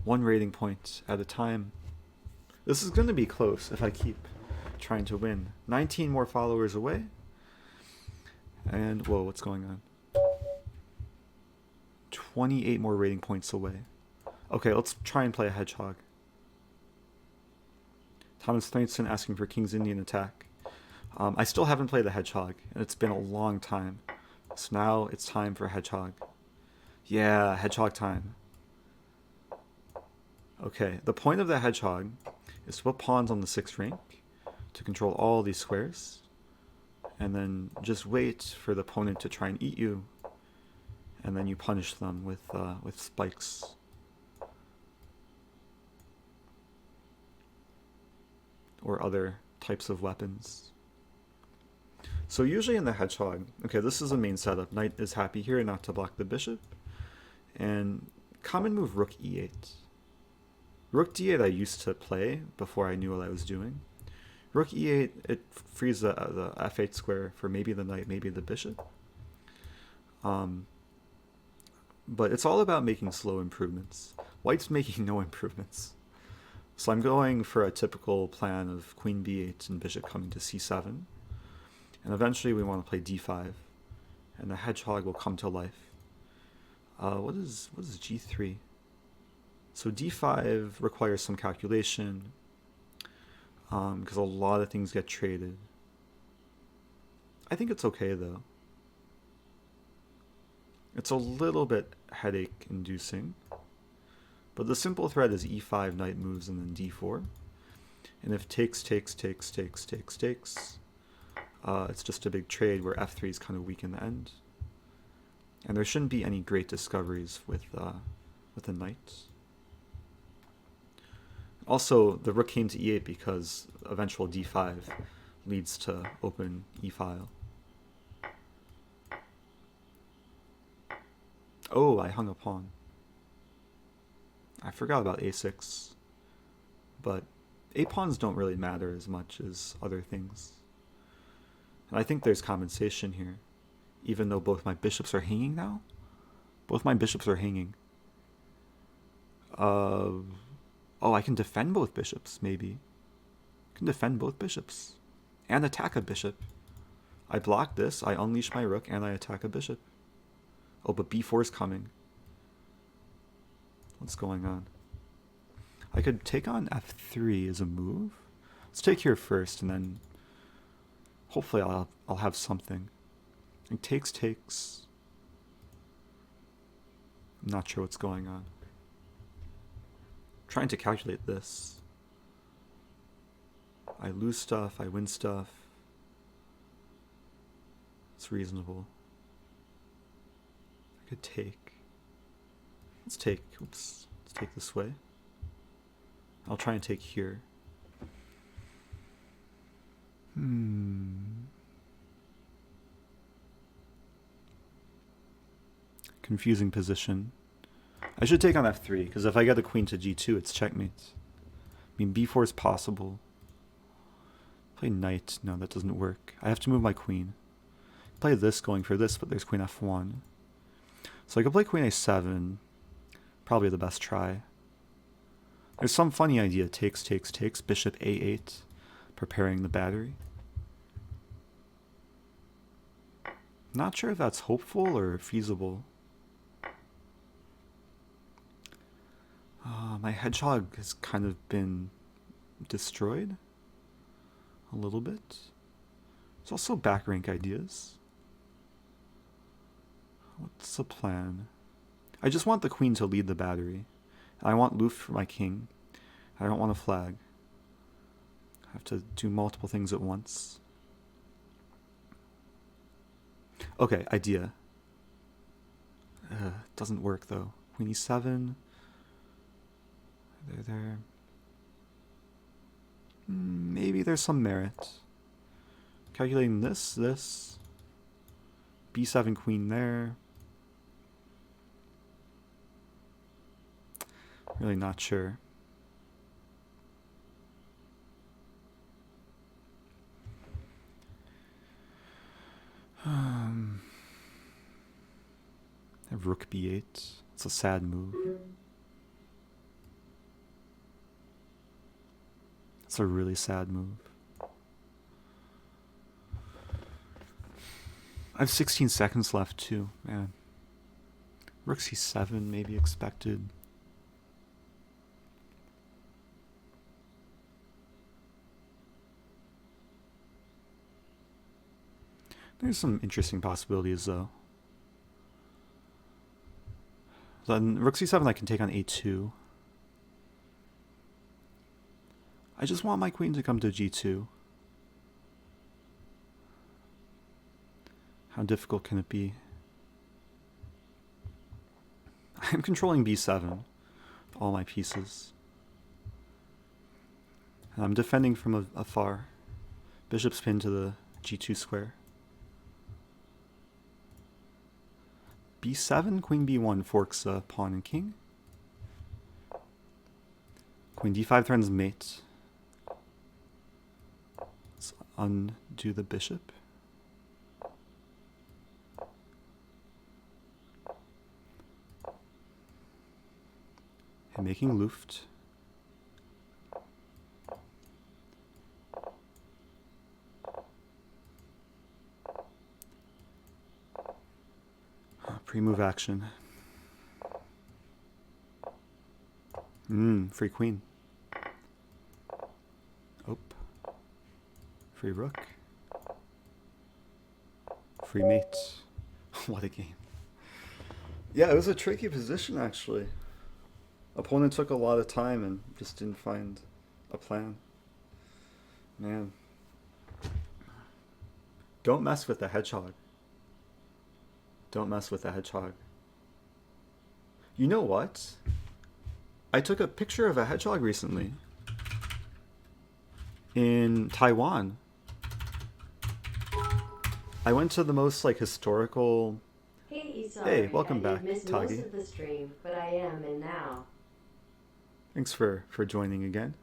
One rating point at a time. This is going to be close if I keep trying to win. 19 more followers away. And, whoa, what's going on? 28 more rating points away. Okay, let's try and play a Hedgehog. Thomas Thainson asking for King's Indian attack. I still haven't played the Hedgehog, and it's been a long time. So now it's time for Hedgehog. Yeah, Hedgehog time. Okay, the point of the Hedgehog is to put pawns on the 6th rank to control all these squares, and then just wait for the opponent to try and eat you, and then you punish them with spikes. Or other types of weapons. So usually in the Hedgehog, okay, this is the main setup. Knight is happy here not to block the bishop. And common move rook e8. Rook d8 I used to play before I knew what I was doing. Rook e8, it frees the f8 square for maybe the knight, maybe the bishop. But it's all about making slow improvements. White's making no improvements. So I'm going for a typical plan of queen b8 and bishop coming to c7. And eventually we want to play d5. And the Hedgehog will come to life. What is g3? So d5 requires some calculation. Because a lot of things get traded. I think it's okay though. It's a little bit headache inducing. But the simple threat is e5, knight moves, and then d4. And if takes, it's just a big trade where f3 is kind of weak in the end. And there shouldn't be any great discoveries with the knight. Also, the rook came to e8 because eventual d5 leads to open e-file. Oh, I hung a pawn. I forgot about a6, but a-pawns don't really matter as much as other things. And I think there's compensation here, even though both my bishops are hanging now. Both my bishops are hanging. Oh, I can defend both bishops, maybe. I can defend both bishops and attack a bishop. I block this, I unleash my rook, and I attack a bishop. Oh, but b4 is coming. What's going on? I could take on f3 as a move. Let's take here first, and then hopefully I'll have something. It takes. I'm not sure what's going on. Trying to calculate this. I lose stuff, I win stuff. It's reasonable. I could take. Let's take. Oops. Let's take this way. I'll try and take here. Confusing position. I should take on f3, because if I get the queen to g2, it's checkmate. I mean, b4 is possible. Play knight. No, that doesn't work. I have to move my queen. Play this, going for this, but there's queen f1. So I could play queen a7. Probably the best try. There's some funny idea. Takes, bishop a8, preparing the battery. Not sure if that's hopeful or feasible. My Hedgehog has kind of been destroyed a little bit. There's also back rank ideas. What's the plan? I just want the queen to lead the battery. I want Loof for my king. I don't want a flag. I have to do multiple things at once. Okay, idea. Doesn't work though. Queen e7. There. Maybe there's some merit. Calculating this. b7 queen there. Really not sure. I have rook b8. It's a sad move. That's a really sad move. I have 16 seconds left too, man. Rook c7 maybe expected. There's some interesting possibilities though. Then rook c7 I can take on a2. I just want my queen to come to g2. How difficult can it be? I'm controlling b7, all my pieces. And I'm defending from afar. Bishop's pinned to the g2 square. b7, queen b1 forks pawn and king. Queen d5 threatens mate. Let's undo the bishop. And making Luft. Pre-move action. Free queen. Oh. Free rook. Free mate. What a game. Yeah, it was a tricky position actually. Opponent took a lot of time and just didn't find a plan. Man. Don't mess with the hedgehog. Don't mess with the hedgehog. You know what? I took a picture of a hedgehog recently in Taiwan. I went to the most like historical. Hey, welcome back, missed Tagi. most of the stream, but I am in now. Thanks for joining again.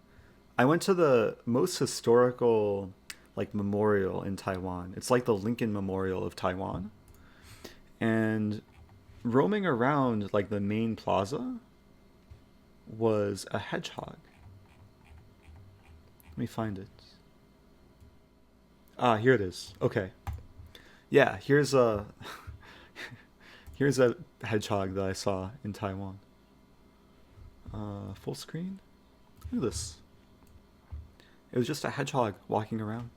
I went to the most historical like memorial in Taiwan. It's like the Lincoln Memorial of Taiwan. And roaming around like the main plaza was a hedgehog. Let me find it. Ah, here it is. Okay. Yeah, here's a here's a hedgehog that I saw in Taiwan. Full screen. Look at this. It was just a hedgehog walking around,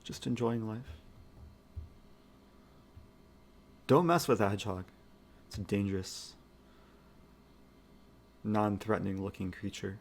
just enjoying life. Don't mess with a hedgehog. It's a dangerous, non-threatening looking creature.